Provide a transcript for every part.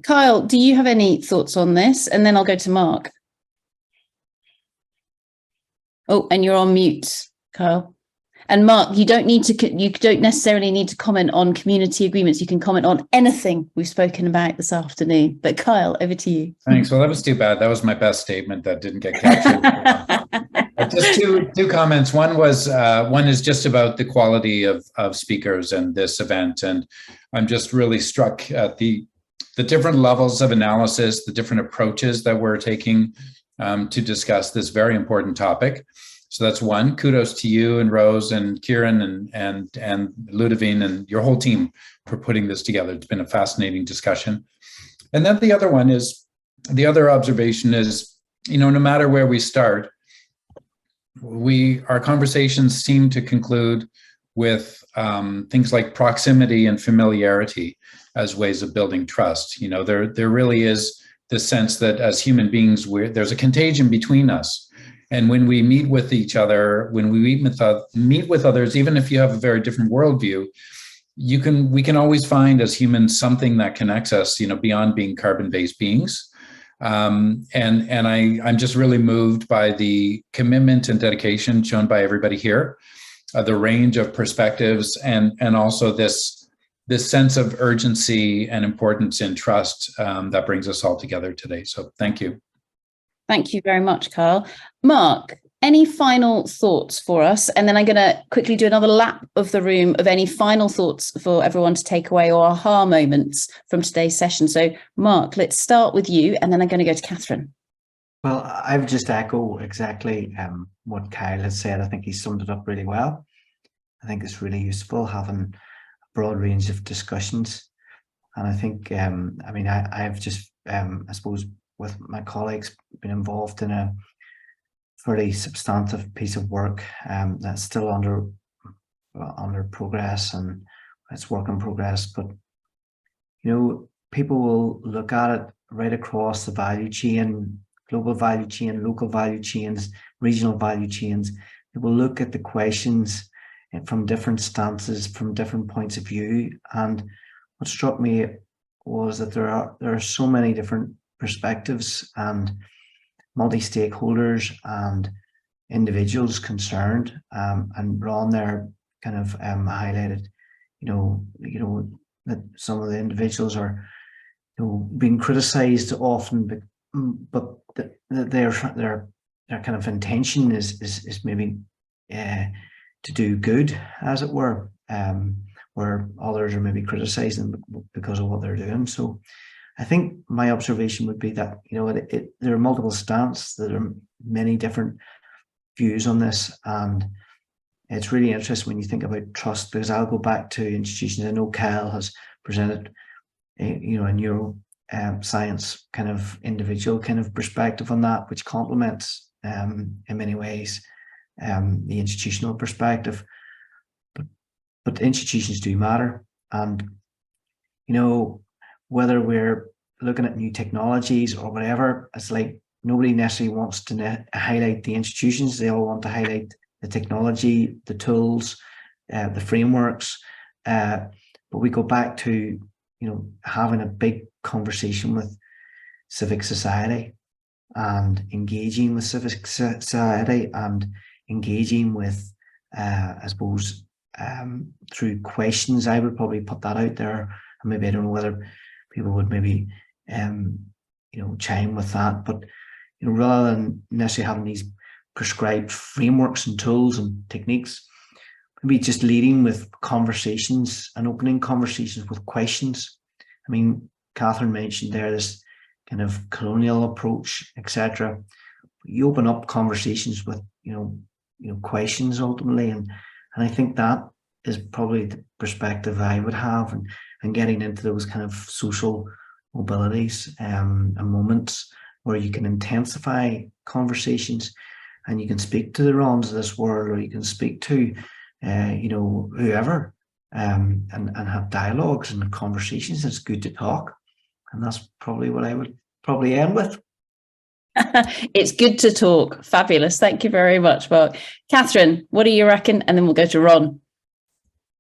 Kyle, do you have any thoughts on this? And then I'll go to Mark. Oh, and you're on mute, Kyle. And Mark, you don't necessarily need to comment on community agreements. You can comment on anything we've spoken about this afternoon. But Kyle, over to you. Thanks. Well, that was too bad. That was my best statement that didn't get captured. Just two comments. One is just about the quality of speakers and this event, and I'm just really struck at the different levels of analysis, the different approaches that we're taking to discuss this very important topic. So that's one. Kudos to you and Rose and Kieran and Ludovine and your whole team for putting this together. It's been a fascinating discussion. And then the other observation is, no matter where we start, our conversations seem to conclude with things like proximity and familiarity as ways of building trust. There really is this sense that as human beings, there's a contagion between us. And when we meet with each other, when we meet with others, even if you have a very different worldview, we can always find as humans something that connects us, beyond being carbon-based beings. And I'm just really moved by the commitment and dedication shown by everybody here, the range of perspectives, and also this sense of urgency and importance in trust that brings us all together today. So thank you. Thank you very much, Carl. Mark, any final thoughts for us? And then I'm going to quickly do another lap of the room of any final thoughts for everyone to take away or aha moments from today's session. So Mark, let's start with you, and then I'm going to go to Catherine. Well, I would just echo exactly what Kyle has said. I think he summed it up really well. I think it's really useful having a broad range of discussions. And I think, I've just, I suppose, with my colleagues, been involved in a very substantive piece of work that's still under progress, and it's work in progress. But people will look at it right across the value chain, global value chain, local value chains, regional value chains. They will look at the questions from different stances, from different points of view. And what struck me was that there are so many different perspectives and multi-stakeholders and individuals concerned, and Ron there kind of highlighted, that some of the individuals are, being criticised often, but their kind of intention is maybe to do good, as it were, where others are maybe criticising because of what they're doing. So I think my observation would be that, there are multiple stances, there are many different views on this, and it's really interesting when you think about trust, because I'll go back to institutions. I know Kyle has presented, a neuroscience kind of individual kind of perspective on that, which complements in many ways the institutional perspective. But institutions do matter, and whether we're looking at new technologies or whatever, it's like nobody necessarily wants to highlight the institutions. They all want to highlight the technology, the tools, the frameworks. But we go back to, having a big conversation with civic society, and engaging with civic society, and engaging with, I suppose, through questions. I would probably put that out there, and maybe I don't know whether people would maybe chime with that, but rather than necessarily having these prescribed frameworks and tools and techniques, maybe just leading with conversations and opening conversations with questions. I mean, Catherine mentioned there this kind of colonial approach, etc. You open up conversations with questions ultimately, and I think that is probably the perspective I would have, and getting into those kind of social mobilities and moments where you can intensify conversations, and you can speak to the Rons of this world, or you can speak to whoever, and have dialogues and conversations. It's good to talk, and that's probably what I would probably end with. It's good to talk. Fabulous. Thank you very much, Mark. Catherine, what do you reckon? And then we'll go to Ron.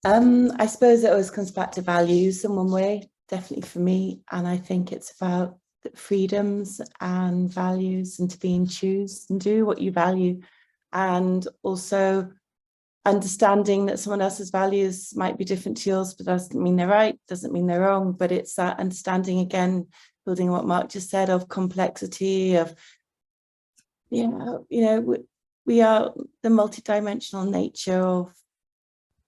I suppose it always comes back to values in one way. definitely for me. And I think it's about freedoms and values, and to be and choose and do what you value. And also understanding that someone else's values might be different to yours, but doesn't mean they're right, doesn't mean they're wrong. But it's that understanding, again, building what Mark just said, of complexity, of, we are the multidimensional nature of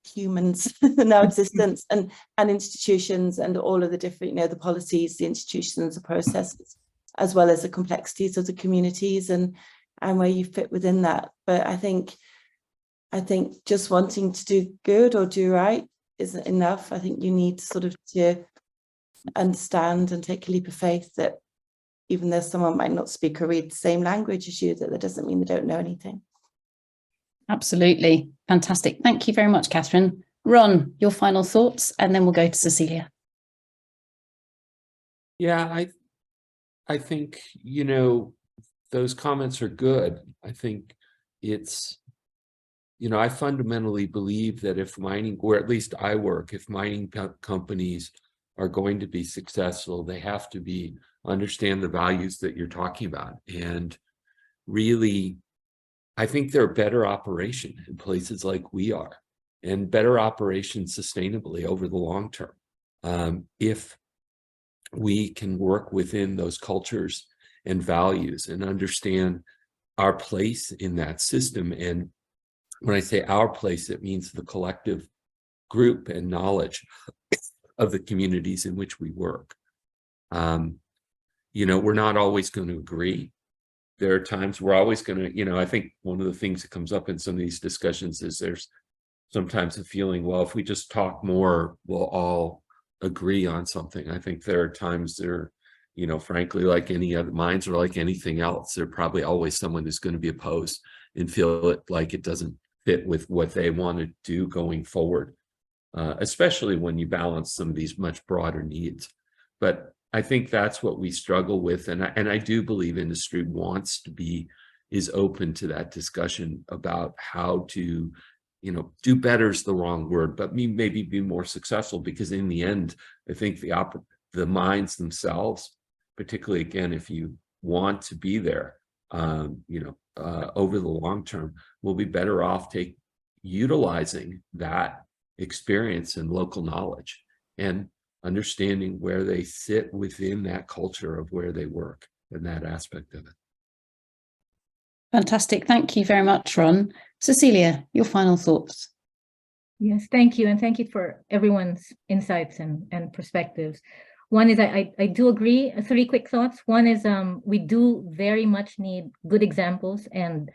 humans in our existence, and institutions, and all of the different, the policies, the institutions, the processes, as well as the complexities of the communities and where you fit within that. But I think just wanting to do good or do right isn't enough. I think you need sort of to understand and take a leap of faith that even though someone might not speak or read the same language as you, that doesn't mean they don't know anything. Absolutely. Fantastic. Thank you very much, Catherine. Ron, your final thoughts, and then we'll go to Cecilia. Yeah, I think, those comments are good. I think it's, I fundamentally believe that if mining, or at least I work, if mining companies are going to be successful, they have to understand the values that you're talking about. And really, I think they're better operation in places like we are, and better operation sustainably over the long term. If we can work within those cultures and values and understand our place in that system. And when I say our place, it means the collective group and knowledge of the communities in which we work. We're not always going to agree. There are times we're always going to, I think one of the things that comes up in some of these discussions is there's sometimes a feeling, well, if we just talk more, we'll all agree on something. I think there are times there, frankly, like any other minds or like anything else, there probably always someone who's going to be opposed and feel like it doesn't fit with what they want to do going forward, especially when you balance some of these much broader needs. But I think that's what we struggle with. And I do believe industry is open to that discussion about how to, do better is the wrong word, but maybe be more successful, because in the end, I think the mines themselves, particularly again, if you want to be there, over the long term, will be better off utilizing that experience and local knowledge and understanding where they sit within that culture of where they work and that aspect of it. Fantastic. Thank you very much, Ron. Cecilia, your final thoughts. Yes, thank you. And thank you for everyone's insights and perspectives. One is I do agree. 3 quick thoughts. One is we do very much need good examples and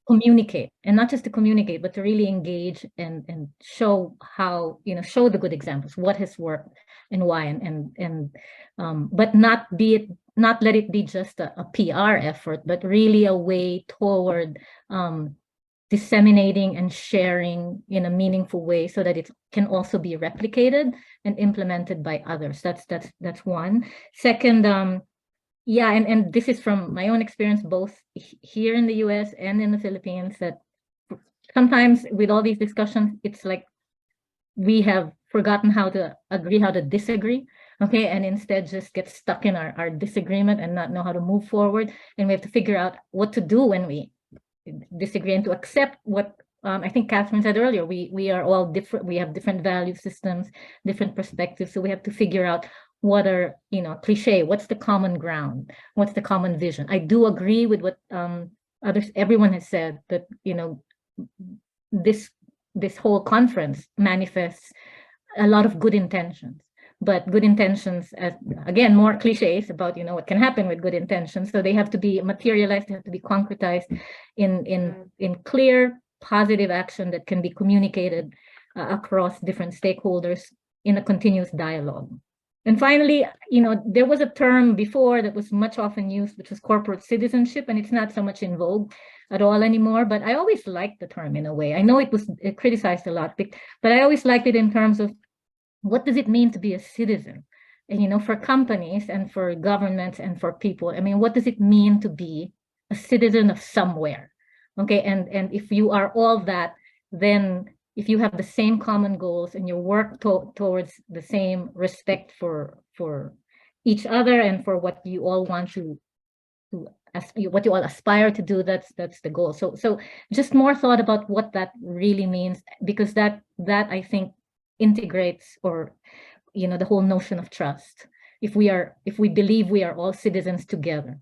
communicate, and not just to communicate, but to really engage and show how, show the good examples, what has worked and why, but not let it be just a PR effort, but really a way toward disseminating and sharing in a meaningful way so that it can also be replicated and implemented by others. That's one. Second, and this is from my own experience, both here in the US and in the Philippines, that sometimes with all these discussions, it's like we have forgotten how to agree, how to disagree, okay, and instead just get stuck in our disagreement and not know how to move forward. And we have to figure out what to do when we disagree, and to accept what I think Catherine said earlier. We are all different. We have different value systems, different perspectives. So we have to figure out what are, cliche, what's the common ground, what's the common vision. I do agree with what everyone has said, that this whole conference manifests a lot of good intentions. But good intentions, as again, more cliches about what can happen with good intentions. So they have to be materialized, they have to be concretized in clear, positive action that can be communicated across different stakeholders in a continuous dialogue. And finally, there was a term before that was much often used, which was corporate citizenship, and it's not so much in vogue at all anymore. But I always liked the term in a way. I know it was criticized a lot, but I always liked it in terms of, what does it mean to be a citizen? And, for companies and for governments and for people, I mean, what does it mean to be a citizen of somewhere? Okay, and if you are all that, then if you have the same common goals and you work towards the same respect for each other and for what you all want to what you all aspire to do, that's the goal. So just more thought about what that really means, because that I think integrates, or the whole notion of trust. If we believe we are all citizens together.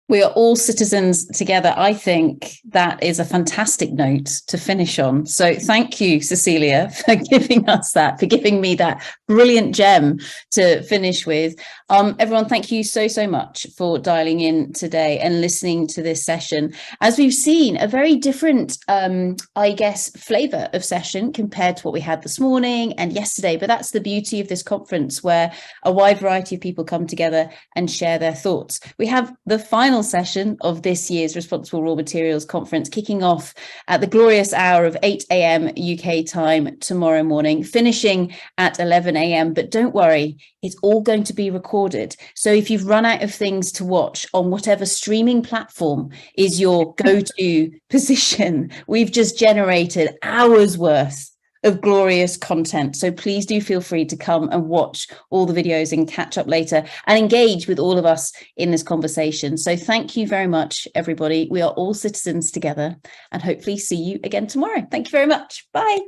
We are all citizens together. I think that is a fantastic note to finish on. So thank you, Cecilia, for giving me that brilliant gem to finish with. Everyone, thank you so much for dialing in today and listening to this session. As we've seen, a very different, I guess, flavour of session compared to what we had this morning and yesterday. But that's the beauty of this conference, where a wide variety of people come together and share their thoughts. We have the final session of this year's Responsible Raw Materials Conference kicking off at the glorious hour of 8 a.m. UK time tomorrow morning, finishing at 11 a.m. But don't worry, it's all going to be recorded. So if you've run out of things to watch on whatever streaming platform is your go-to position, we've just generated hours worth of glorious content. So please do feel free to come and watch all the videos and catch up later and engage with all of us in this conversation. So thank you very much, everybody. We are all citizens together, and hopefully see you again tomorrow. Thank you very much. Bye.